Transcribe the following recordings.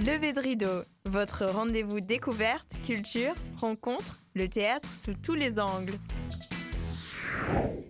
Levée de rideau, votre rendez-vous découverte, culture, rencontre, le théâtre sous tous les angles.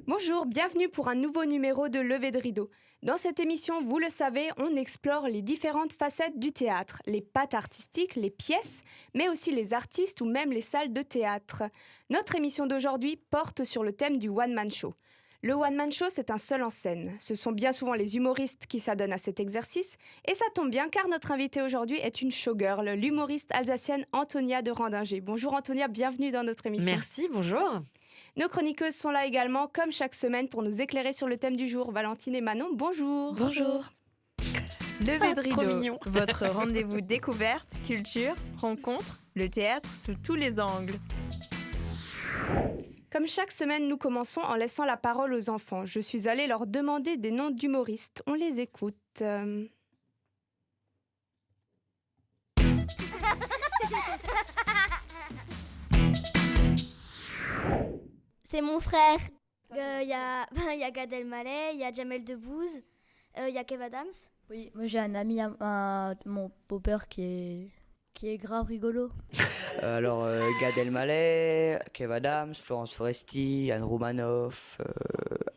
Bonjour, bienvenue pour un nouveau numéro de Levée de rideau. Dans cette émission, vous le savez, on explore les différentes facettes du théâtre, les pattes artistiques, les pièces, mais aussi les artistes ou même les salles de théâtre. Notre émission d'aujourd'hui porte sur le thème du one-man show. Le one-man show, c'est un seul en scène. Ce sont bien souvent les humoristes qui s'adonnent à cet exercice. Et ça tombe bien car notre invitée aujourd'hui est une showgirl, l'humoriste alsacienne Antonia de Randinger. Bonjour Antonia, bienvenue dans notre émission. Merci, bonjour. Nos chroniqueuses sont là également, comme chaque semaine, pour nous éclairer sur le thème du jour. Valentine et Manon, bonjour. Bonjour. Levée de trop rideau, mignon. votre rendez-vous découverte, culture, rencontre, le théâtre sous tous les angles. Comme chaque semaine, nous commençons en laissant la parole aux enfants. Je suis allée leur demander des noms d'humoristes. On les écoute. C'est mon frère. Il y a Gad Elmaleh, il y a Jamel Debbouze, il y a Kev Adams. Oui, moi j'ai un ami, mon beau-père qui est grave rigolo. Alors Gad Elmaleh, Kev Adams, Florence Foresti, Anne Romanoff,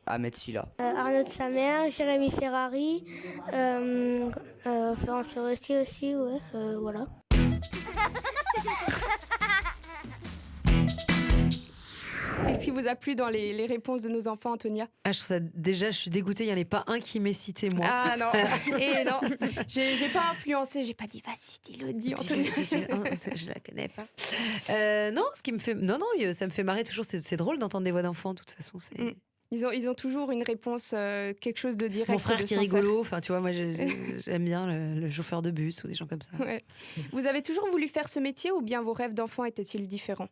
Ahmed Silla. Arnaud de Samer, Jérémy Ferrari, Florence Foresti aussi, ouais, voilà. Qu'est-ce qui vous a plu dans les réponses de nos enfants, Antonia ? Je trouve ça, déjà, je suis dégoûtée, il n'y en a pas un qui m'ait cité, moi. Ah non, et non, j'ai pas influencé, j'ai pas dit vas-y, dis Antonia. Je la connais pas. Non, ce qui me fait, ça me fait marrer toujours. C'est drôle d'entendre des voix d'enfants. De toute façon, c'est. Ils ont toujours une réponse, quelque chose de direct. Mon frère de qui est sincère. rigolo. Enfin, tu vois, moi, j'aime bien le chauffeur de bus ou des gens comme ça. Ouais. Vous avez toujours voulu faire ce métier ou bien vos rêves d'enfant étaient-ils différents ?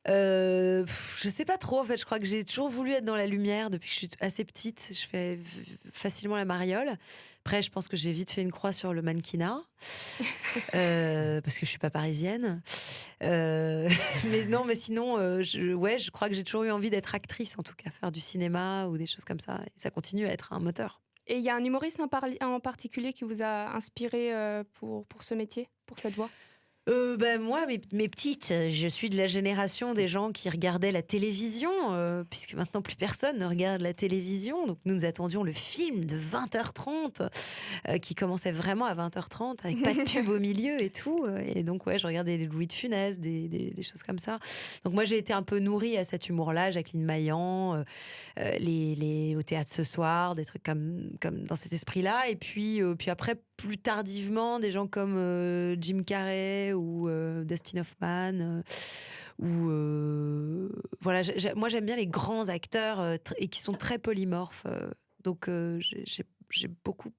Je sais pas trop en fait, je crois que j'ai toujours voulu être dans la lumière depuis que je suis assez petite. Je fais facilement la mariole. Après, je pense que j'ai vite fait une croix sur le mannequinat parce que je suis pas parisienne. Mais sinon, je crois que j'ai toujours eu envie d'être actrice, en tout cas, faire du cinéma ou des choses comme ça. Et ça continue à être un moteur. Et il y a un humoriste en particulier qui vous a inspiré pour ce métier, pour cette voix ? Moi, mes petites, je suis de la génération des gens qui regardaient la télévision, puisque maintenant plus personne ne regarde la télévision. Donc nous attendions le film de 20h30, qui commençait vraiment à 20h30, avec pas de pub au milieu et tout. Et donc, ouais, je regardais les Louis de Funès, des choses comme ça. Donc moi, j'ai été un peu nourrie à cet humour-là, Jacqueline Maillan, au théâtre ce soir, des trucs comme dans cet esprit-là. Et puis après, plus tardivement, des gens comme Jim Carrey ou Dustin Hoffman voilà, moi j'aime bien les grands acteurs et qui sont très polymorphes, donc j'ai beaucoup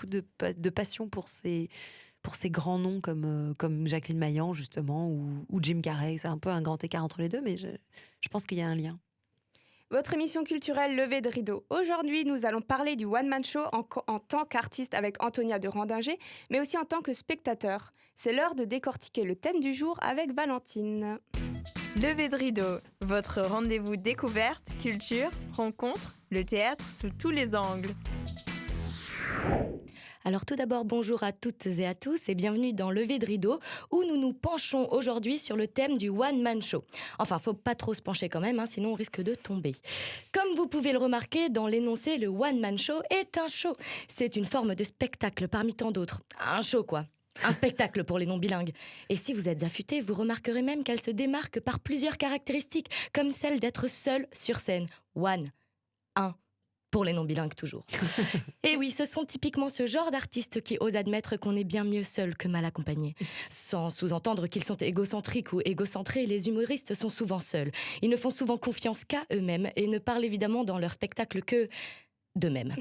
de passion pour ces grands noms comme Jacqueline Maillan justement ou Jim Carrey. C'est un peu un grand écart entre les deux, mais je pense qu'il y a un lien. Votre émission culturelle Levée de rideau. Aujourd'hui, nous allons parler du one-man show en tant qu'artiste avec Antonia de Randinger, mais aussi en tant que spectateur. C'est l'heure de décortiquer le thème du jour avec Valentine. Levée de rideau, votre rendez-vous découverte, culture, rencontre, le théâtre sous tous les angles. Alors tout d'abord, bonjour à toutes et à tous et bienvenue dans Levée de rideau où nous nous penchons aujourd'hui sur le thème du one-man show. Enfin, faut pas trop se pencher quand même, sinon on risque de tomber. Comme vous pouvez le remarquer dans l'énoncé, le one-man show est un show. C'est une forme de spectacle parmi tant d'autres. Un show quoi. Un spectacle pour les non-bilingues. Et si vous êtes affûtés, vous remarquerez même qu'elle se démarque par plusieurs caractéristiques, comme celle d'être seule sur scène. One. Un. Pour les non-bilingues toujours. Et oui, ce sont typiquement ce genre d'artistes qui osent admettre qu'on est bien mieux seul que mal accompagné. Sans sous-entendre qu'ils sont égocentriques ou égocentrés, les humoristes sont souvent seuls. Ils ne font souvent confiance qu'à eux-mêmes et ne parlent évidemment dans leur spectacle que d'eux-mêmes.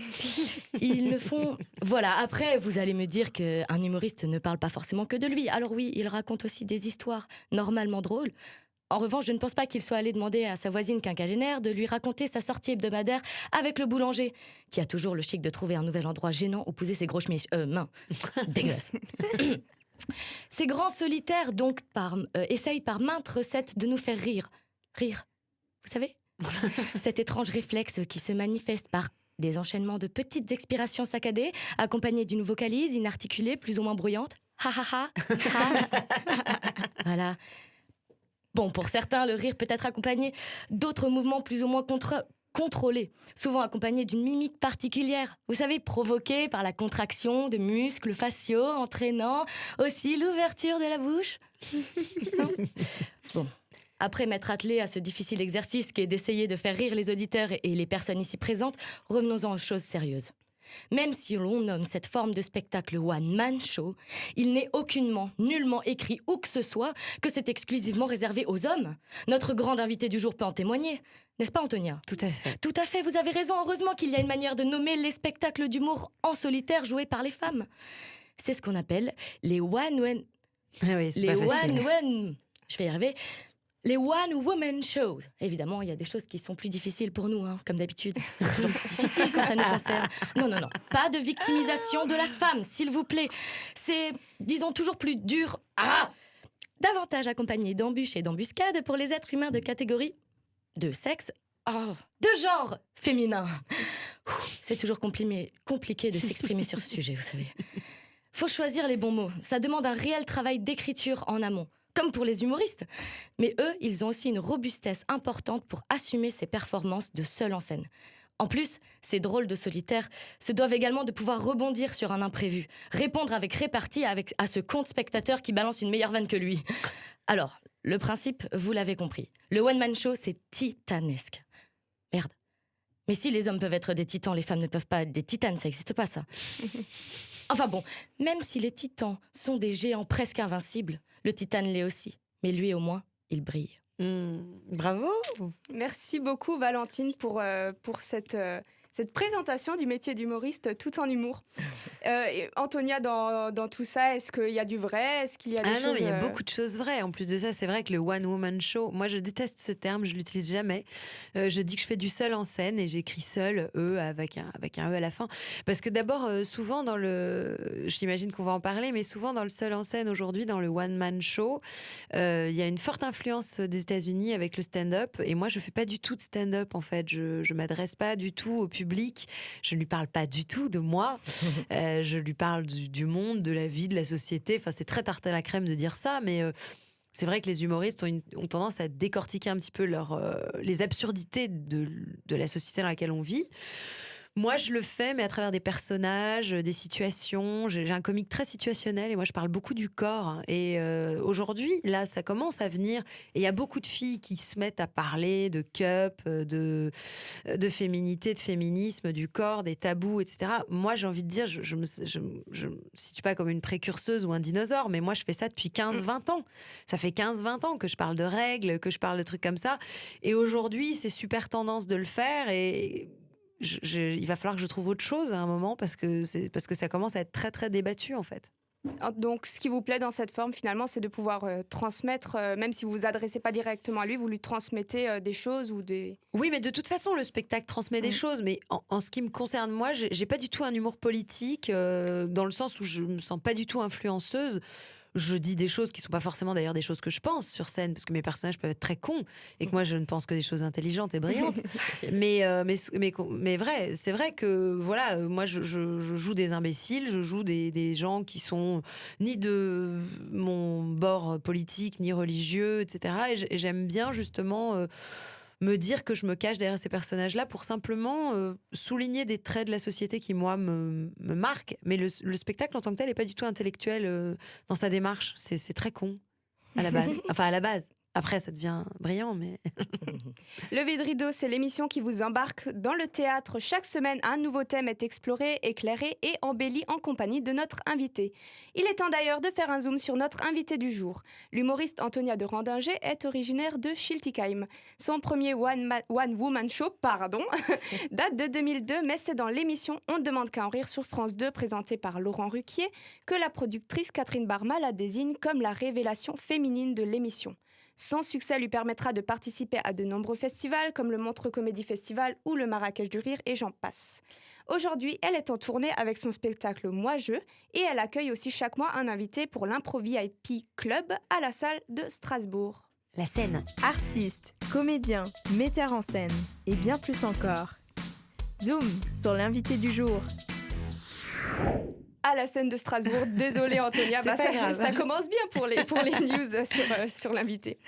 Ils ne font... Voilà, après, vous allez me dire qu'un humoriste ne parle pas forcément que de lui. Alors oui, il raconte aussi des histoires normalement drôles. En revanche, je ne pense pas qu'il soit allé demander à sa voisine quinquagénaire de lui raconter sa sortie hebdomadaire avec le boulanger, qui a toujours le chic de trouver un nouvel endroit gênant où poser ses gros mains. Dégueulasse. Ces grands solitaires, donc, essayent par maintes recettes de nous faire rire. Rire, vous savez ? Cet étrange réflexe qui se manifeste par des enchaînements de petites expirations saccadées, accompagnées d'une vocalise inarticulée plus ou moins bruyante. ha ha ha, ha. Voilà. Bon, pour certains, le rire peut être accompagné d'autres mouvements plus ou moins contrôlés, souvent accompagnés d'une mimique particulière. Vous savez, provoquée par la contraction de muscles faciaux, entraînant aussi l'ouverture de la bouche. Bon. Après m'être attelée à ce difficile exercice qui est d'essayer de faire rire les auditeurs et les personnes ici présentes, revenons-en aux choses sérieuses. Même si l'on nomme cette forme de spectacle one-man show, il n'est aucunement, nullement écrit où que ce soit que c'est exclusivement réservé aux hommes. Notre grande invitée du jour peut en témoigner. N'est-ce pas, Antonia ? Tout à fait. Tout à fait, vous avez raison. Heureusement qu'il y a une manière de nommer les spectacles d'humour en solitaire joués par les femmes. C'est ce qu'on appelle les one-woman... Ah oui, c'est Les pas facile. one-woman... Je vais y arriver. Les one-woman shows. Évidemment, il y a des choses qui sont plus difficiles pour nous, comme d'habitude. C'est toujours difficile quand ça nous concerne. Non. Pas de victimisation de la femme, s'il vous plaît. C'est, disons, toujours plus dur. Davantage accompagné d'embûches et d'embuscades pour les êtres humains de catégorie, de sexe, de genre féminin. C'est toujours compliqué de s'exprimer sur ce sujet, vous savez. Faut choisir les bons mots. Ça demande un réel travail d'écriture en amont. Comme pour les humoristes. Mais eux, ils ont aussi une robustesse importante pour assumer ces performances de seul en scène. En plus, ces drôles de solitaires se doivent également de pouvoir rebondir sur un imprévu, répondre avec répartie à ce compte spectateur qui balance une meilleure vanne que lui. Alors, le principe, vous l'avez compris. Le one-man show, c'est titanesque. Merde. Mais si les hommes peuvent être des titans, les femmes ne peuvent pas être des titanes, ça n'existe pas, ça. Enfin bon, même si les titans sont des géants presque invincibles, le titane l'est aussi. Mais lui, au moins, il brille. Bravo. Merci beaucoup Valentine pour cette présentation du métier d'humoriste tout en humour. Et Antonia, dans tout ça, est-ce qu'il y a du vrai ? Est-ce qu'il y a des choses... non, il y a beaucoup de choses vraies. En plus de ça, c'est vrai que le one-woman show, moi je déteste ce terme, je l'utilise jamais. Je dis que je fais du seul en scène et j'écris seul, avec un E à la fin. Parce que d'abord, souvent dans j'imagine qu'on va en parler, mais souvent dans le seul en scène aujourd'hui, dans le one-man show, il y a une forte influence des États-Unis avec le stand-up. Et moi, je fais pas du tout de stand-up en fait. Je m'adresse pas du tout au public. Je ne lui parle pas du tout de moi. Je lui parle du monde, de la vie, de la société. Enfin, c'est très tarte à la crème de dire ça, mais c'est vrai que les humoristes ont tendance à décortiquer un petit peu les absurdités de la société dans laquelle on vit. Moi, je le fais, mais à travers des personnages, des situations. J'ai un comique très situationnel et moi, je parle beaucoup du corps. Et aujourd'hui, là, ça commence à venir. Et il y a beaucoup de filles qui se mettent à parler de cup, de féminité, de féminisme, du corps, des tabous, etc. Moi, j'ai envie de dire, je me situe pas comme une précurseuse ou un dinosaure, mais moi, je fais ça depuis 15-20 ans. Ça fait 15-20 ans que je parle de règles, que je parle de trucs comme ça. Et aujourd'hui, c'est super tendance de le faire et... il va falloir que je trouve autre chose à un moment parce que ça commence à être très très débattu en fait. Donc, ce qui vous plaît dans cette forme, finalement, c'est de pouvoir transmettre, même si vous vous adressez pas directement à lui, vous lui transmettez des choses ou des... Oui, mais de toute façon, le spectacle transmet des choses. Mais en ce qui me concerne, moi, j'ai pas du tout un humour politique, dans le sens où je me sens pas du tout influenceuse. Je dis des choses qui sont pas forcément d'ailleurs des choses que je pense sur scène, parce que mes personnages peuvent être très cons et que moi je ne pense que des choses intelligentes et brillantes. mais vrai, c'est vrai que voilà, moi je joue des imbéciles, je joue des gens qui sont ni de mon bord politique ni religieux, etc. Et j'aime bien justement me dire que je me cache derrière ces personnages-là pour simplement souligner des traits de la société qui, moi, me marquent. Mais le spectacle en tant que tel n'est pas du tout intellectuel dans sa démarche. C'est très con, à la base. Enfin, à la base. Après, ça devient brillant, mais... Lever de rideau, c'est l'émission qui vous embarque dans le théâtre. Chaque semaine, un nouveau thème est exploré, éclairé et embelli en compagnie de notre invité. Il est temps d'ailleurs de faire un zoom sur notre invité du jour. L'humoriste Antonia de Randinger est originaire de Schiltigheim. Son premier one-woman show, date de 2002, mais c'est dans l'émission On ne demande qu'à en rire sur France 2, présentée par Laurent Ruquier, que la productrice Catherine Barma la désigne comme la révélation féminine de l'émission. Son succès lui permettra de participer à de nombreux festivals comme le Montreux Comédie Festival ou le Marrakech du Rire et j'en passe. Aujourd'hui, elle est en tournée avec son spectacle Moi-Je et elle accueille aussi chaque mois un invité pour l'Impro VIP Club à la salle de Strasbourg. La scène. Artiste, comédien, metteur en scène et bien plus encore. Zoom sur l'invité du jour. à la scène de Strasbourg. Désolée Antonia, C'est pas grave. ça commence bien pour les news sur l'invité.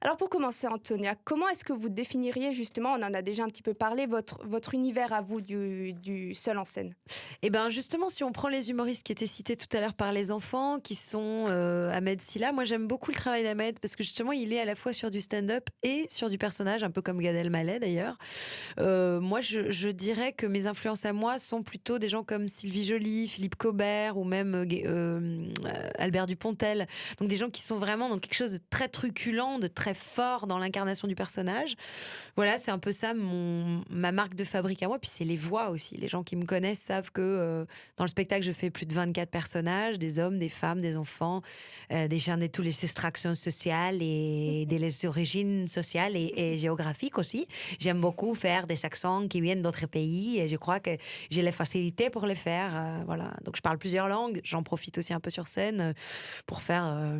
Alors pour commencer Antonia, comment est-ce que vous définiriez justement, on en a déjà un petit peu parlé, votre univers à vous du seul en scène? Et bien justement, si on prend les humoristes qui étaient cités tout à l'heure par les enfants, qui sont Ahmed Silla, moi j'aime beaucoup le travail d'Ahmed parce que justement il est à la fois sur du stand-up et sur du personnage, un peu comme Gad Elmaleh d'ailleurs. Moi je dirais que mes influences à moi sont plutôt des gens comme Sylvie Joly, Philippe Cobert ou même Albert Dupontel. Donc des gens qui sont vraiment dans quelque chose de très truculent, de très fort dans l'incarnation du personnage. Voilà, c'est un peu ça ma marque de fabrique à moi. Puis c'est les voix aussi. Les gens qui me connaissent savent que dans le spectacle, je fais plus de 24 personnages, des hommes, des femmes, des enfants, des gens de toutes les extractions sociales et des origines sociales et géographiques aussi. J'aime beaucoup faire des accents qui viennent d'autres pays et je crois que j'ai la facilité pour le faire. Voilà. Donc je parle plusieurs langues. J'en profite aussi un peu sur scène pour faire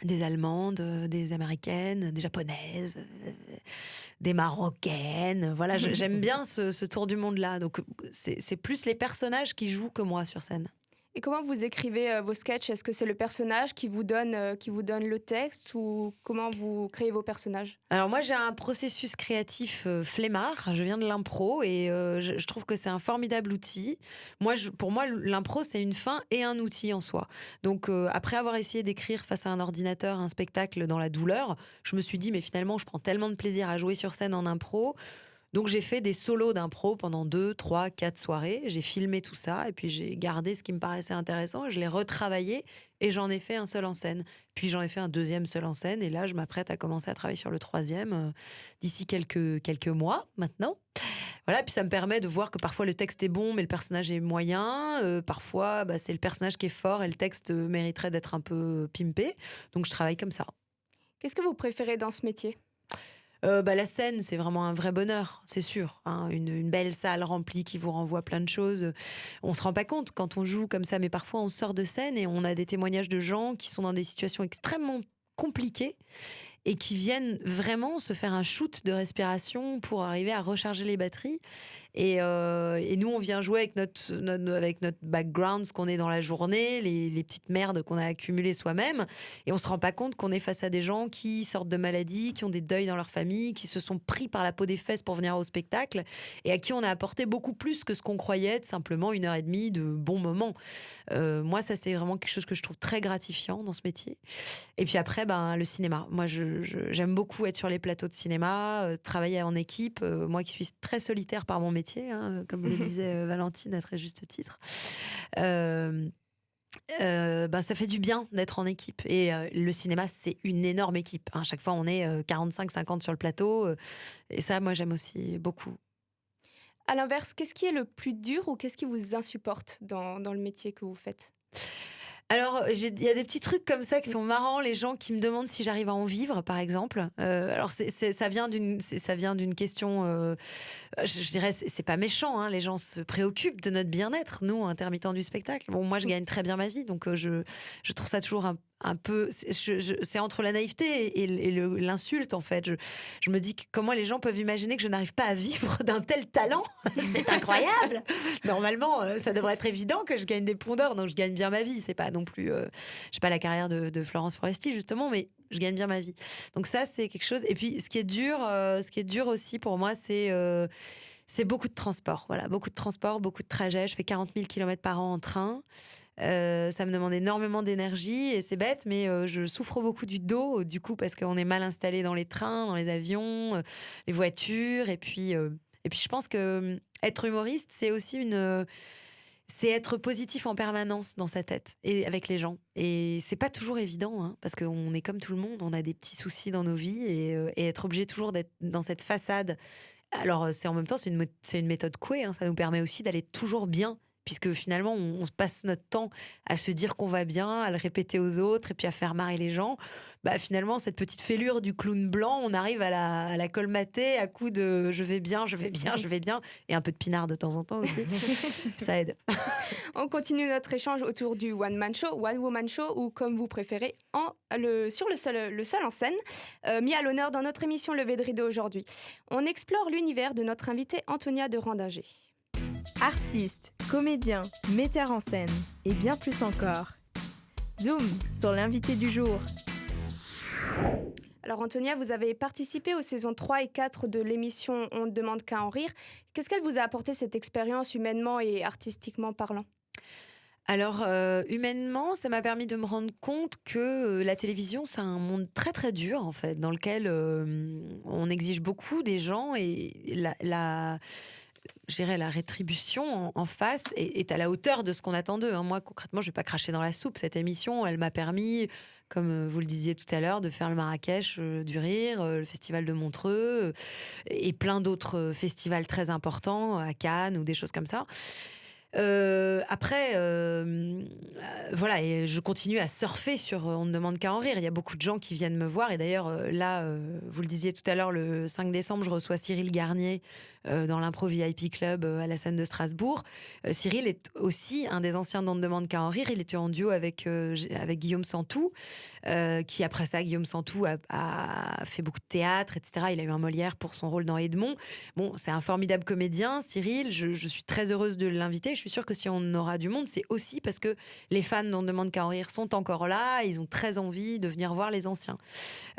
des Allemandes, des Américaines, des Japonaises, des Marocaines. Voilà, j'aime bien ce tour du monde-là. Donc, c'est plus les personnages qui jouent que moi sur scène. Et comment vous écrivez vos sketchs? Est-ce que c'est le personnage qui vous donne le texte ou comment vous créez vos personnages? Alors moi j'ai un processus créatif flemmard, je viens de l'impro et je trouve que c'est un formidable outil. Pour moi l'impro c'est une fin et un outil en soi. Donc après avoir essayé d'écrire face à un ordinateur un spectacle dans la douleur, je me suis dit mais finalement je prends tellement de plaisir à jouer sur scène en impro. Donc j'ai fait des solos d'impro pendant 2, 3, 4 soirées. J'ai filmé tout ça et puis j'ai gardé ce qui me paraissait intéressant. Je l'ai retravaillé et j'en ai fait un seul en scène. Puis j'en ai fait un deuxième seul en scène et là je m'apprête à commencer à travailler sur le troisième d'ici quelques mois maintenant. Voilà, puis ça me permet de voir que parfois le texte est bon mais le personnage est moyen. Parfois c'est le personnage qui est fort et le texte mériterait d'être un peu pimpé. Donc je travaille comme ça. Qu'est-ce que vous préférez dans ce métier? La scène, c'est vraiment un vrai bonheur, c'est sûr. Hein, une belle salle remplie qui vous renvoie plein de choses. On se rend pas compte quand on joue comme ça, mais parfois on sort de scène et on a des témoignages de gens qui sont dans des situations extrêmement compliquées et qui viennent vraiment se faire un shoot de respiration pour arriver à recharger les batteries. Et nous, on vient jouer avec notre background, ce qu'on est dans la journée, les petites merdes qu'on a accumulées soi-même. Et on se rend pas compte qu'on est face à des gens qui sortent de maladies, qui ont des deuils dans leur famille, qui se sont pris par la peau des fesses pour venir au spectacle et à qui on a apporté beaucoup plus que ce qu'on croyait être simplement 1h30 de bons moments. Moi, ça, c'est vraiment quelque chose que je trouve très gratifiant dans ce métier. Et puis après, le cinéma. Moi, j'aime beaucoup être sur les plateaux de cinéma, travailler en équipe. Moi qui suis très solitaire par mon métier, comme le disait Valentine à très juste titre. Ça fait du bien d'être en équipe. Et le cinéma, c'est une énorme équipe. À chaque fois, on est 45-50 sur le plateau. Et ça, moi, j'aime aussi beaucoup. À l'inverse, qu'est-ce qui est le plus dur ou qu'est-ce qui vous insupporte dans le métier que vous faites? Alors, il y a des petits trucs comme ça qui sont marrants, les gens qui me demandent si j'arrive à en vivre, par exemple. Alors, ça vient d'une question, je dirais, c'est pas méchant, hein, les gens se préoccupent de notre bien-être, nous, intermittents du spectacle. Bon, moi, je gagne très bien ma vie, donc je trouve ça toujours un peu, c'est entre la naïveté et l'insulte en fait. Je me dis comment les gens peuvent imaginer que je n'arrive pas à vivre d'un tel talent. C'est incroyable. Normalement, ça devrait être évident que je gagne des ponts d'or, donc je gagne bien ma vie. C'est pas non plus, j'ai pas la carrière de Florence Foresti justement, mais je gagne bien ma vie. Donc ça, c'est quelque chose. Et puis ce qui est dur aussi pour moi, c'est beaucoup de transport. Voilà, beaucoup de transport, beaucoup de trajets. Je fais 40 000 km par an en train. Ça me demande énormément d'énergie et c'est bête, mais je souffre beaucoup du dos, du coup, parce qu'on est mal installé dans les trains, dans les avions, les voitures. Et puis je pense que être humoriste, c'est aussi c'est être positif en permanence dans sa tête et avec les gens. Et c'est pas toujours évident, hein, parce qu'on est comme tout le monde, on a des petits soucis dans nos vies et être obligé toujours d'être dans cette façade. Alors, en même temps, c'est une méthode couée, hein, ça nous permet aussi d'aller toujours bien. Puisque finalement, on se passe notre temps à se dire qu'on va bien, à le répéter aux autres et puis à faire marrer les gens. Finalement, cette petite fêlure du clown blanc, on arrive à la colmater à coups de je vais bien, je vais bien, je vais bien. Et un peu de pinard de temps en temps aussi. Ça aide. On continue notre échange autour du one-man show, one-woman show, ou comme vous préférez, sur le seul en scène, mis à l'honneur dans notre émission Levé de rideau aujourd'hui. On explore l'univers de notre invitée Antonia de Randinger. Artistes, comédiens, metteurs en scène et bien plus encore. Zoom sur l'invité du jour. Alors Antonia, vous avez participé aux saisons 3 et 4 de l'émission On ne demande qu'à en rire. Qu'est-ce qu'elle vous a apporté cette expérience humainement et artistiquement parlant ? Alors, humainement, ça m'a permis de me rendre compte que la télévision, c'est un monde très très dur, en fait, dans lequel on exige beaucoup des gens et je dirais la rétribution en face est à la hauteur de ce qu'on attend d'eux. Moi, concrètement, je ne vais pas cracher dans la soupe. Cette émission, elle m'a permis, comme vous le disiez tout à l'heure, de faire le Marrakech du Rire, le Festival de Montreux et plein d'autres festivals très importants à Cannes ou des choses comme ça. Après, voilà, et je continue à surfer sur On ne demande qu'à en rire. Il y a beaucoup de gens qui viennent me voir. Et d'ailleurs, là, vous le disiez tout à l'heure, le 5 décembre, je reçois Cyril Garnier dans l'Impro VIP Club à la scène de Strasbourg. Cyril est aussi un des anciens d'On ne demande qu'à en rire. Il était en duo avec Guillaume Santou, qui après ça, Guillaume Santou a fait beaucoup de théâtre, etc. Il a eu un Molière pour son rôle dans Edmond. Bon, c'est un formidable comédien, Cyril. Je suis très heureuse de l'inviter. Je suis sûre que si on aura du monde, c'est aussi parce que les fans d'On ne demande qu'à en rire sont encore là. Ils ont très envie de venir voir les anciens.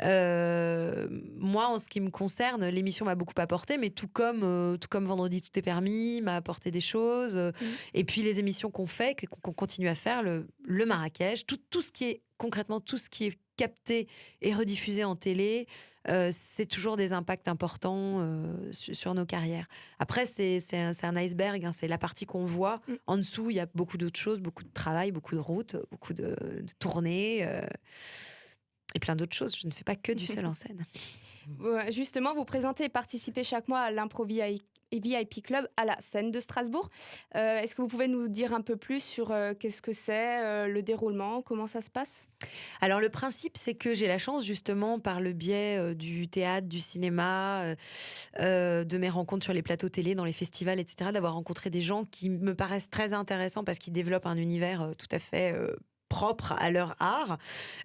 Moi, en ce qui me concerne, l'émission m'a beaucoup apporté, mais tout comme Vendredi tout est permis, m'a apporté des choses. Et puis les émissions qu'on fait, qu'on continue à faire, le Marrakech, tout ce qui est concrètement, tout ce qui est capté et rediffusé en télé, c'est toujours des impacts importants sur nos carrières. Après, c'est un iceberg, c'est la partie qu'on voit. En dessous, il y a beaucoup d'autres choses, beaucoup de travail, beaucoup de routes, beaucoup de tournées et plein d'autres choses. Je ne fais pas que du seul en scène. Justement, vous présentez et participez chaque mois à l'Impro VIP Club à la scène de Strasbourg. Est-ce que vous pouvez nous dire un peu plus sur qu'est-ce que c'est, le déroulement, comment ça se passe ? Alors le principe, c'est que j'ai la chance justement par le biais du théâtre, du cinéma, de mes rencontres sur les plateaux télé, dans les festivals, etc., d'avoir rencontré des gens qui me paraissent très intéressants parce qu'ils développent un univers tout à fait propre à leur art.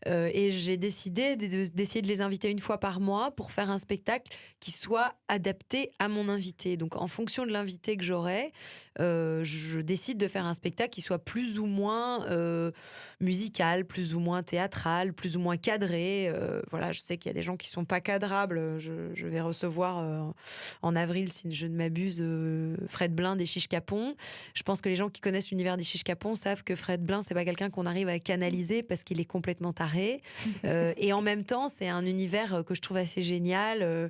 Et j'ai décidé d'essayer de les inviter une fois par mois pour faire un spectacle qui soit adapté à mon invité. Donc en fonction de l'invité que j'aurai, je décide de faire un spectacle qui soit plus ou moins musical, plus ou moins théâtral, plus ou moins cadré. Voilà, je sais qu'il y a des gens qui sont pas cadrables. Je vais recevoir en avril, si je ne m'abuse, Fred Blin des Chiches Capon. Je pense que les gens qui connaissent l'univers des Chiches Capon savent que Fred Blin, c'est pas quelqu'un qu'on arrive à canaliser parce qu'il est complètement taré. Et en même temps, c'est un univers que je trouve assez génial.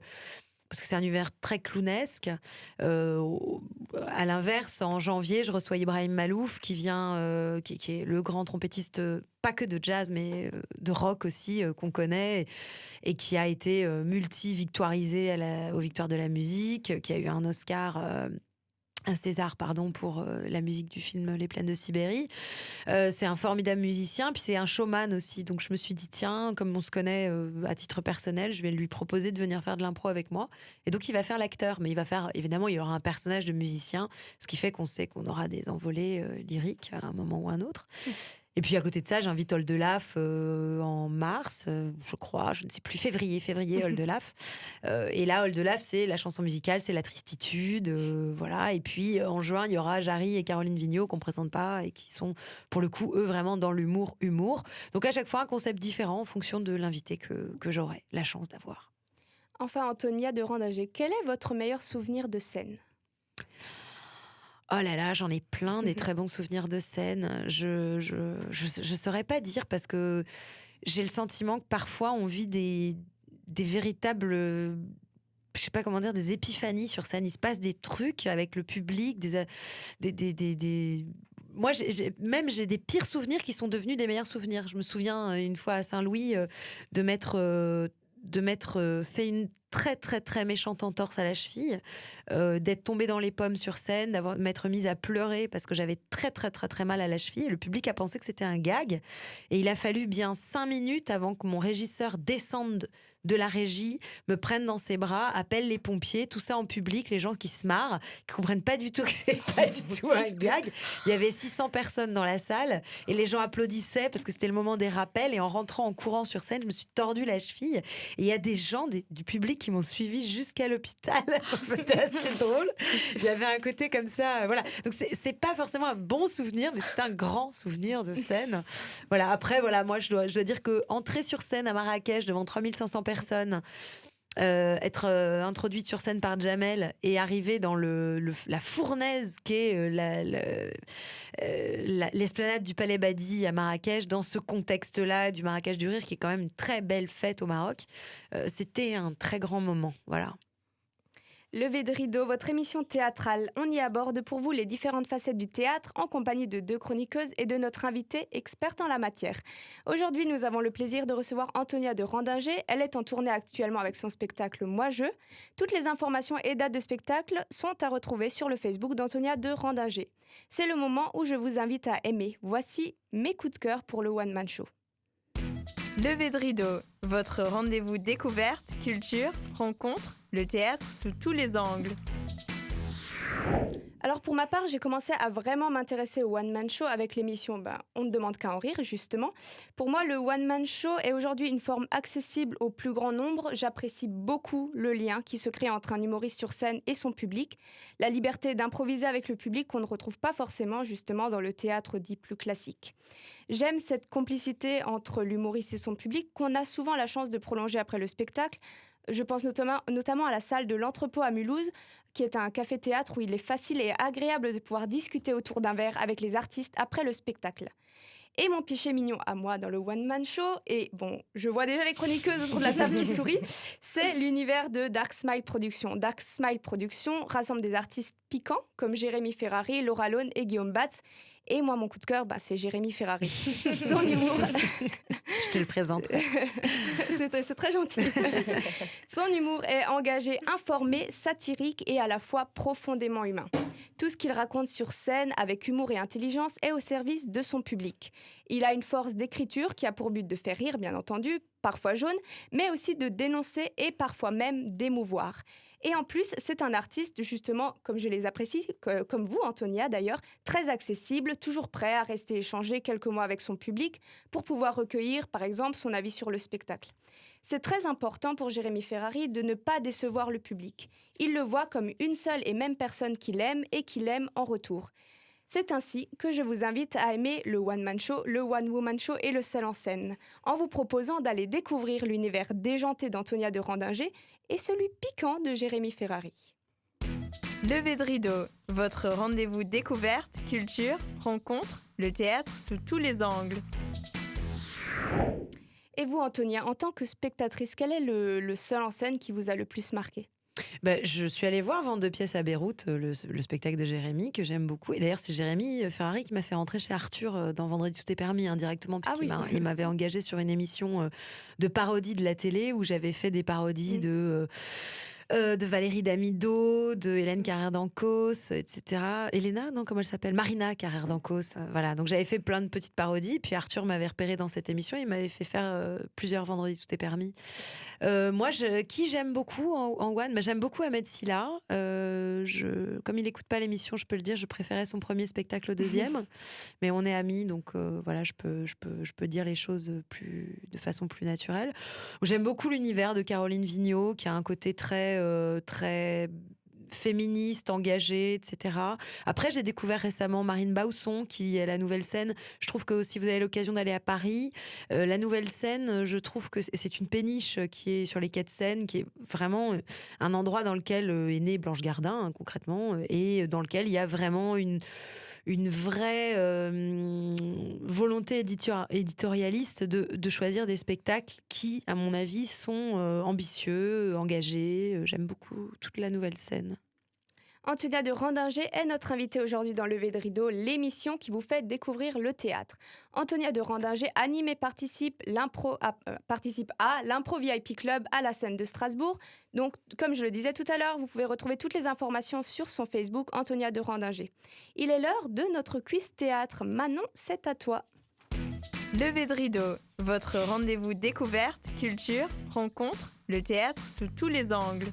Parce que c'est un univers très clownesque. À l'inverse, en janvier, je reçois Ibrahim Malouf, qui vient, qui est le grand trompettiste, pas que de jazz, mais de rock aussi, qu'on connaît, et qui a été multi-victoirisé aux Victoires de la musique, qui a eu un Oscar... un César, pardon, pour la musique du film Les Plaines de Sibérie. C'est un formidable musicien, puis c'est un showman aussi. Donc je me suis dit, tiens, comme on se connaît à titre personnel, je vais lui proposer de venir faire de l'impro avec moi. Et donc il va faire l'acteur, mais il va faire, évidemment, il y aura un personnage de musicien, ce qui fait qu'on sait qu'on aura des envolées lyriques à un moment ou un autre. Et puis à côté de ça, j'invite Oldelaf en mars, je crois, je ne sais plus, février, Oldelaf. Et là, Oldelaf, c'est la chanson musicale, c'est la tristitude, voilà. Et puis en juin, il y aura Jarry et Caroline Vigneault qu'on ne présente pas et qui sont, pour le coup, eux, vraiment dans l'humour. Donc à chaque fois, un concept différent en fonction de l'invité que j'aurai la chance d'avoir. Enfin, Antonia de Randagé, quel est votre meilleur souvenir de scène ? Oh là là, j'en ai plein des très bons souvenirs de scène. Je saurais pas dire parce que j'ai le sentiment que parfois on vit des véritables, je sais pas comment dire, des épiphanies sur scène. Il se passe des trucs avec le public, Moi, j'ai des pires souvenirs qui sont devenus des meilleurs souvenirs. Je me souviens une fois à Saint-Louis de m'être fait une très très très méchante entorse à la cheville, d'être tombée dans les pommes sur scène, m'être mise à pleurer parce que j'avais très très très très mal à la cheville. Et le public a pensé que c'était un gag. Et il a fallu bien 5 minutes avant que mon régisseur descende de la régie, me prenne dans ses bras, appelle les pompiers, tout ça en public, les gens qui se marrent, qui comprennent pas du tout que c'est pas du tout un gag. Il y avait 600 personnes dans la salle et les gens applaudissaient parce que c'était le moment des rappels, et en rentrant en courant sur scène, je me suis tordu la cheville et il y a des gens du public qui m'ont suivi jusqu'à l'hôpital. C'était assez drôle. Il y avait un côté comme ça, voilà. Donc c'est pas forcément un bon souvenir, mais c'est un grand souvenir de scène. Voilà. Après, voilà, moi je dois dire que entrer sur scène à Marrakech devant 3500 personnes. Être introduite sur scène par Jamel et arriver dans la fournaise qu'est l'esplanade du Palais Badi à Marrakech, dans ce contexte-là du Marrakech du Rire, qui est quand même une très belle fête au Maroc, c'était un très grand moment. Voilà. Levée de rideau, votre émission théâtrale. On y aborde pour vous les différentes facettes du théâtre en compagnie de 2 chroniqueuses et de notre invitée experte en la matière. Aujourd'hui, nous avons le plaisir de recevoir Antonia de Randinger. Elle est en tournée actuellement avec son spectacle Moi Je. Toutes les informations et dates de spectacle sont à retrouver sur le Facebook d'Antonia de Randinger. C'est le moment où je vous invite à aimer. Voici mes coups de cœur pour le One Man Show. Levée de rideau, votre rendez-vous découverte, culture, rencontre, le théâtre sous tous les angles. Alors pour ma part, j'ai commencé à vraiment m'intéresser au One Man Show avec l'émission On ne demande qu'à en rire, justement. Pour moi, le One Man Show est aujourd'hui une forme accessible au plus grand nombre. J'apprécie beaucoup le lien qui se crée entre un humoriste sur scène et son public, la liberté d'improviser avec le public qu'on ne retrouve pas forcément justement dans le théâtre dit plus classique. J'aime cette complicité entre l'humoriste et son public qu'on a souvent la chance de prolonger après le spectacle. Je pense notamment à la salle de l'Entrepôt à Mulhouse, qui est un café-théâtre où il est facile et agréable de pouvoir discuter autour d'un verre avec les artistes après le spectacle. Et mon péché mignon à moi dans le One Man Show, et bon, je vois déjà les chroniqueuses autour de la table qui sourient, c'est l'univers de Dark Smile Productions. Dark Smile Productions rassemble des artistes piquants comme Jérémy Ferrari, Laura Lone et Guillaume Batz. Et moi, mon coup de cœur, c'est Jérémy Ferrari. Son humour... Je te le présente. C'est très gentil. Son humour est engagé, informé, satirique et à la fois profondément humain. Tout ce qu'il raconte sur scène avec humour et intelligence est au service de son public. Il a une force d'écriture qui a pour but de faire rire, bien entendu, parfois jaune, mais aussi de dénoncer et parfois même d'émouvoir. Et en plus, c'est un artiste, justement, comme je les apprécie, comme vous, Antonia d'ailleurs, très accessible, toujours prêt à rester échanger quelques mots avec son public pour pouvoir recueillir, par exemple, son avis sur le spectacle. C'est très important pour Jérémy Ferrari de ne pas décevoir le public. Il le voit comme une seule et même personne qu'il aime et qu'il aime en retour. C'est ainsi que je vous invite à aimer le One Man Show, le One Woman Show et le seul en scène, en vous proposant d'aller découvrir l'univers déjanté d'Antonia de Randinger et celui piquant de Jérémy Ferrari. Levée de rideau, votre rendez-vous découverte, culture, rencontre, le théâtre sous tous les angles. Et vous, Antonia, en tant que spectatrice, quel est le seul en scène qui vous a le plus marqué ? Je suis allée voir Vente de pièces à Beyrouth, le spectacle de Jérémy, que j'aime beaucoup. Et d'ailleurs, c'est Jérémy Ferrari qui m'a fait rentrer chez Arthur dans Vendredi tout est permis, indirectement, puisqu'il m'avait engagée sur une émission de parodie de la télé, où j'avais fait des parodies de Valérie Damido, de Hélène Carrère d'Ancos, etc. Elena, non, comment elle s'appelle ? Marina Carrère d'Ancos. Voilà, donc j'avais fait plein de petites parodies. Puis Arthur m'avait repéré dans cette émission. Il m'avait fait faire plusieurs Vendredi tout est permis. Moi, qui j'aime beaucoup en One, j'aime beaucoup Ahmed Silla. Comme il n'écoute pas l'émission, je peux le dire, je préférais son premier spectacle au deuxième. Mais on est amis, donc voilà, je peux dire les choses de façon plus naturelle. J'aime beaucoup l'univers de Caroline Vigneault, qui a un côté très féministe, engagée, etc. Après, j'ai découvert récemment Marine Bausson, qui est la Nouvelle Scène. Je trouve que si vous avez l'occasion d'aller à Paris, la Nouvelle Scène, je trouve que c'est une péniche qui est sur les quais de Seine, qui est vraiment un endroit dans lequel est née Blanche Gardin, concrètement, et dans lequel il y a vraiment une vraie volonté éditorialiste de choisir des spectacles qui, à mon avis, sont ambitieux, engagés. J'aime beaucoup toute la Nouvelle Scène. Antonia de Randinger est notre invitée aujourd'hui dans Levée de rideau, l'émission qui vous fait découvrir le théâtre. Antonia de Randinger anime et participe à l'Impro VIP Club à la scène de Strasbourg. Donc, comme je le disais tout à l'heure, vous pouvez retrouver toutes les informations sur son Facebook, Antonia de Randinger. Il est l'heure de notre quiz théâtre. Manon, c'est à toi. Levée de rideau, votre rendez-vous découverte, culture, rencontre, le théâtre sous tous les angles.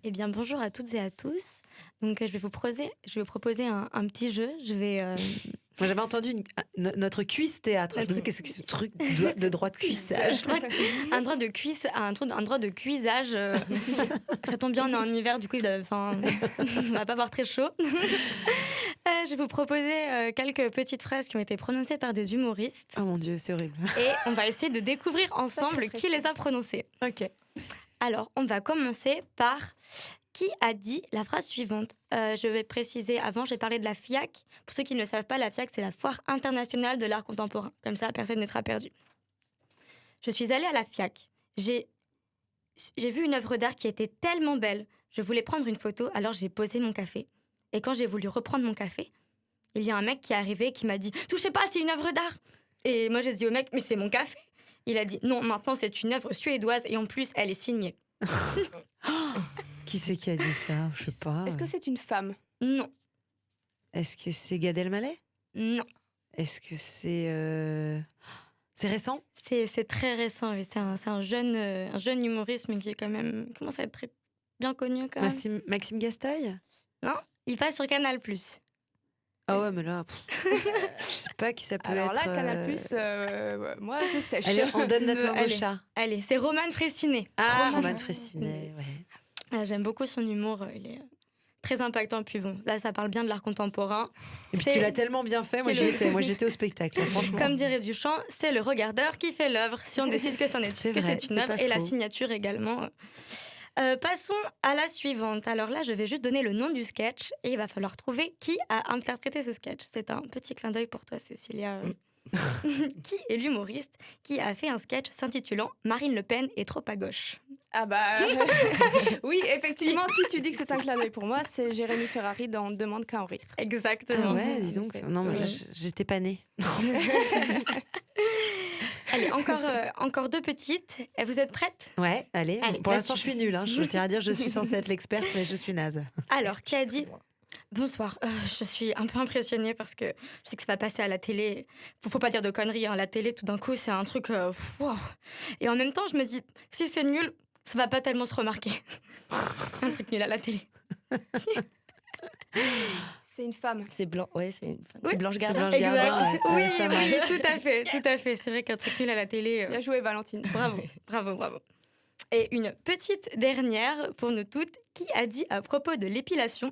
Eh bien, bonjour à toutes et à tous. Donc, je vais vous proposer un petit jeu. Je vais Moi, j'avais entendu notre cuisse théâtre. Je me disais, qu'est-ce que ce truc de droit de cuissage? Un droit de cuisage. Ça tombe bien, on est en hiver, du coup, on va pas avoir très chaud. Je vais vous proposer quelques petites phrases qui ont été prononcées par des humoristes. Oh mon Dieu, c'est horrible. Et on va essayer de découvrir ensemble qui les a prononcées. Ok. Alors, on va commencer par qui a dit la phrase suivante. Je vais préciser avant, j'ai parlé de la FIAC. Pour ceux qui ne le savent pas, la FIAC, c'est la Foire internationale de l'art contemporain. Comme ça, personne ne sera perdu. Je suis allée à la FIAC. J'ai vu une œuvre d'art qui était tellement belle. Je voulais prendre une photo, alors j'ai posé mon café. Et quand j'ai voulu reprendre mon café, il y a un mec qui est arrivé et qui m'a dit « Touchez pas, c'est une œuvre d'art !» Et moi, j'ai dit au mec « Mais c'est mon café !» Il a dit « Non, maintenant, c'est une œuvre suédoise et en plus, elle est signée. » Qui c'est qui a dit ça? Je sais pas. Est-ce que c'est une femme? Non, Est-ce que c'est Gad Elmaleh? non. Est-ce que c'est... C'est récent? C'est très récent, oui. C'est un jeune humoriste, mais qui est quand même commence à être très bien connu quand même. Maxime Gastaille? Il passe sur Canal+. Ah ouais, mais là, je sais pas qui ça peut Alors être. là, Canal+, moi, je sèche. Allez, on donne notre langue au Allez. chat. Allez, c'est Roman Frécinet. Ah, Roman Frécinet, ouais. J'aime beaucoup son humour, il est très impactant. Puis bon, là, ça parle bien de l'art contemporain. Et puis tu l'as tellement bien fait, moi j'étais au spectacle, franchement. Comme dirait Duchamp, c'est le regardeur qui fait l'œuvre. Si on décide que c'en est, C'est que vrai, c'est une c'est œuvre, pas et la faux. signature également. Passons à la suivante. Alors là, je vais juste donner le nom du sketch et il va falloir trouver qui a interprété ce sketch. C'est un petit clin d'œil pour toi, Cécilia. Qui est l'humoriste qui a fait un sketch s'intitulant Marine Le Pen est trop à gauche? Ah bah... oui, effectivement, si tu dis que c'est un clin d'œil pour moi, c'est Jérémy Ferrari dans Demande qu'à en rire. Exactement. Ah ouais, dis donc. Non, mais là, j'étais pas née. Allez, encore deux petites. Et vous êtes prêtes? Ouais, allez. Allez, Pour la l'instant, je suis nulle. Hein. Je tiens à dire, je suis censée être l'experte, mais je suis naze. Alors, qui a dit bonsoir, je suis un peu impressionnée parce que je sais que ça va passer à la télé. Faut pas dire de conneries, hein. La télé, tout d'un coup, c'est un truc... wow. Et en même temps, je me dis, si c'est nul, ça va pas tellement se remarquer. Un truc nul à la télé. C'est une femme. C'est blanc, ouais, c'est Oui, Blanche c'est Gardin. Blanche Gardin, Exact. ouais. Oui, Ouais, c'est pas mal. oui, tout à fait. C'est vrai qu'un truc nul à la télé... Bien joué, Valentine. Bravo. Et une petite dernière pour nous toutes. Qui a dit à propos de l'épilation,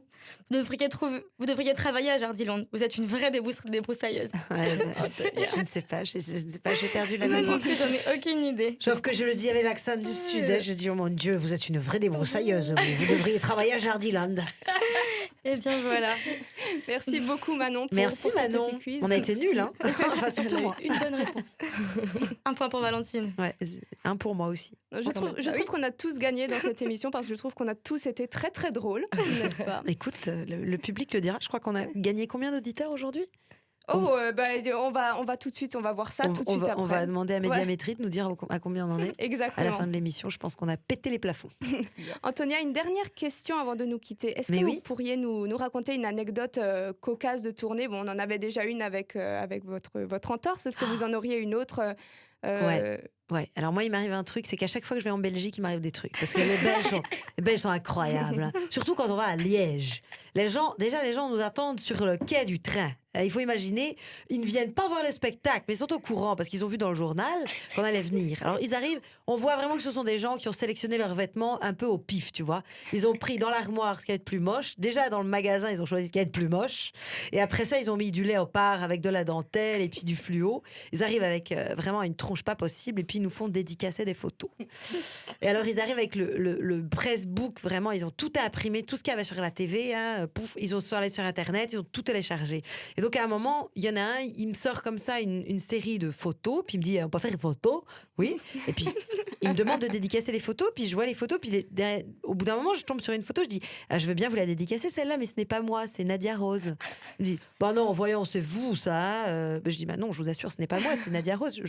vous devriez travailler à Jardiland. Vous êtes une vraie débroussailleuse. Ouais, je ne sais pas, j'ai perdu la Moi non mémoire. plus, j'en ai aucune idée. Sauf que je le dis avec l'accent du Sud. Hein. Je dis, oh mon Dieu, vous êtes une vraie débroussailleuse. Vous devriez travailler à Jardiland. Eh bien voilà. Merci beaucoup, Manon, pour Merci ce Manon. petit quiz. On a été nuls, hein. Enfin, surtout moi. Une bonne réponse. Un point pour Valentine. Ouais, un pour moi aussi. Je trouve qu'on a tous gagné dans cette émission parce que je trouve qu'on a tous été très très drôles, n'est-ce pas? Écoute, le public le dira. Je crois qu'on a gagné combien d'auditeurs aujourd'hui? On va tout de suite, on va voir ça tout de suite après. On va demander à Médiamétrie de nous dire à combien on en est. À la Exactement. fin de l'émission, je pense qu'on a pété les plafonds. Antonia, une dernière question avant de nous quitter. Est-ce que vous pourriez nous raconter une anecdote cocasse de tournée? Bon, on en avait déjà une avec votre entorse. Est-ce que vous en auriez une autre Ouais, alors moi il m'arrive un truc, c'est qu'à chaque fois que je vais en Belgique, il m'arrive des trucs. Parce que les Belges sont incroyables. Hein. Surtout quand on va à Liège. Les gens nous attendent sur le quai du train. Il faut imaginer, ils ne viennent pas voir le spectacle, mais ils sont au courant parce qu'ils ont vu dans le journal qu'on allait venir. Alors ils arrivent, on voit vraiment que ce sont des gens qui ont sélectionné leurs vêtements un peu au pif, tu vois. Ils ont pris dans l'armoire ce qui est le plus moche. Déjà dans le magasin, ils ont choisi ce qui est le plus moche. Et après ça, ils ont mis du léopard avec de la dentelle et puis du fluo. Ils arrivent avec vraiment une tronche pas possible et puis ils nous font dédicacer des photos. Et alors ils arrivent avec le pressbook, vraiment, ils ont tout imprimé, tout ce qu'il y avait sur la TV, hein, pouf, ils sont allés sur Internet, ils ont tout téléchargé. Et donc à un moment, il y en a un, il me sort comme ça une série de photos, puis il me dit, on peut faire des photos? Oui. Et puis il me demande de dédicacer les photos, puis je vois les photos, puis au bout d'un moment, je tombe sur une photo, je dis, je veux bien vous la dédicacer celle-là, mais ce n'est pas moi, c'est Nadia Rose. Il me dit, bah non, voyons, c'est vous ça. Je dis, bah non, je vous assure, ce n'est pas moi, c'est Nadia Rose.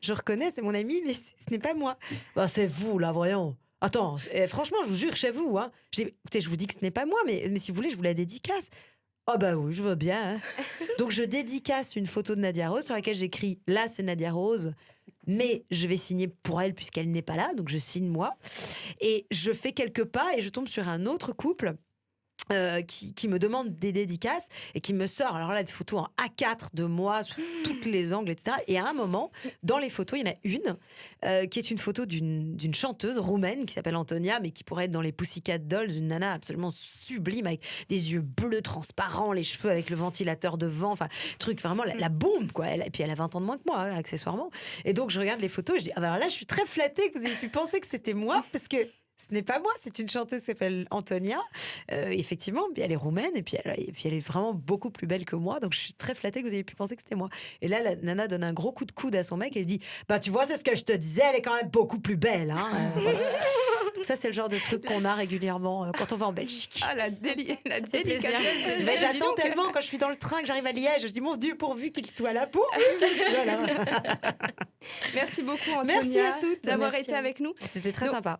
Je reconnais, c'est mon amie, mais ce n'est pas moi. Bah c'est vous là, voyons. Attends, franchement, je vous jure, chez vous. Hein. Écoutez, je vous dis que ce n'est pas moi, mais si vous voulez, je vous la dédicace. Oh bah oui, je veux bien. Hein. Donc je dédicace une photo de Nadia Rose sur laquelle j'écris « Là, c'est Nadia Rose ». Mais je vais signer pour elle puisqu'elle n'est pas là, donc je signe moi. Et je fais quelques pas et je tombe sur un autre couple qui me demande des dédicaces et qui me sort alors là des photos en A4 de moi sous tous les angles, etc. Et à un moment, dans les photos, il y en a une qui est une photo d'une chanteuse roumaine qui s'appelle Antonia, mais qui pourrait être dans les Pussycat Dolls, une nana absolument sublime avec des yeux bleus transparents, les cheveux avec le ventilateur devant, enfin truc vraiment la bombe quoi. Et puis elle a 20 ans de moins que moi, hein, accessoirement. Et donc je regarde les photos, je dis alors là je suis très flattée que vous ayez pu penser que c'était moi parce que ce n'est pas moi, c'est une chanteuse qui s'appelle Antonia. Effectivement, puis elle est roumaine et puis elle est vraiment beaucoup plus belle que moi. Donc je suis très flattée que vous ayez pu penser que c'était moi. Et là, la nana donne un gros coup de coude à son mec et elle dit bah tu vois, c'est ce que je te disais, elle est quand même beaucoup plus belle. Hein. Donc ça, c'est le genre de truc qu'on a régulièrement quand on va en Belgique. Ah, la délicatesse. Mais j'attends tellement quand je suis dans le train que j'arrive à Liège. Je dis mon Dieu, pourvu qu'il soit là, pourvu qu'il soit là. Merci beaucoup Antonia. Merci à toutes d'avoir été avec nous. C'était très sympa.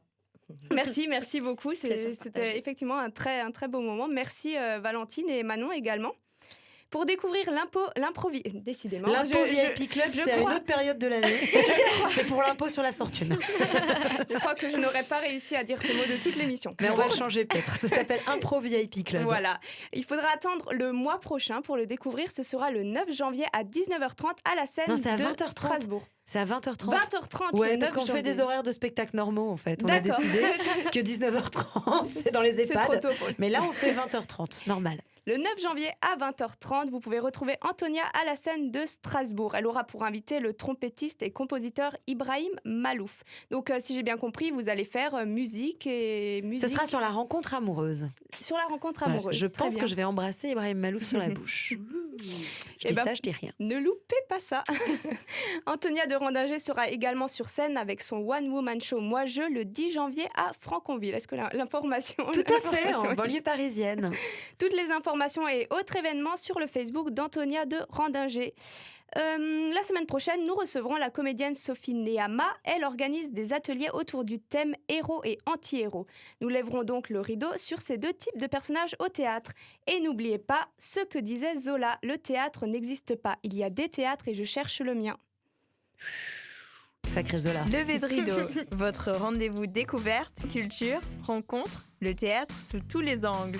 Merci beaucoup. C'était effectivement un très beau moment. Merci Valentine et Manon également. Pour découvrir décidément. L'impôt VIP Club, c'est à une autre période de l'année. C'est pour l'impôt sur la fortune. Je crois que je n'aurais pas réussi à dire ce mot de toute l'émission. Mais on va le changer peut-être. Ça s'appelle Impro VIP Club. Voilà. Il faudra attendre le mois prochain pour le découvrir. Ce sera le 9 janvier à 19h30 à la scène de Strasbourg. C'est à 20h30. 20h30. Ouais, parce qu'on fait des horaires de spectacles normaux en fait. On a décidé que 19h30, c'est dans les EHPAD. C'est trop tôt pour mais là, on fait 20h30, normal. Le 9 janvier à 20h30, vous pouvez retrouver Antonia à la scène de Strasbourg. Elle aura pour invité le trompettiste et compositeur Ibrahim Malouf. Donc, si j'ai bien compris, vous allez faire musique. Ce sera sur la rencontre amoureuse. Sur la rencontre amoureuse. Je pense que je vais embrasser Ibrahim Malouf sur la bouche. Je dis ça, je dis rien. Ne loupez pas ça. Antonia de Randinger sera également sur scène avec son One Woman Show Moi Je le 10 janvier à Franconville. Est-ce que l'information... Tout à fait, en banlieue parisienne. Toutes les informations et autres événements sur le Facebook d'Antonia de Randinger. La semaine prochaine, nous recevrons la comédienne Sophie Nehama. Elle organise des ateliers autour du thème héros et anti-héros. Nous lèverons donc le rideau sur ces deux types de personnages au théâtre. Et n'oubliez pas ce que disait Zola, le théâtre n'existe pas. Il y a des théâtres et je cherche le mien. Sacré Zola. Levé de rideau, votre rendez-vous découverte, culture, rencontre, le théâtre sous tous les angles.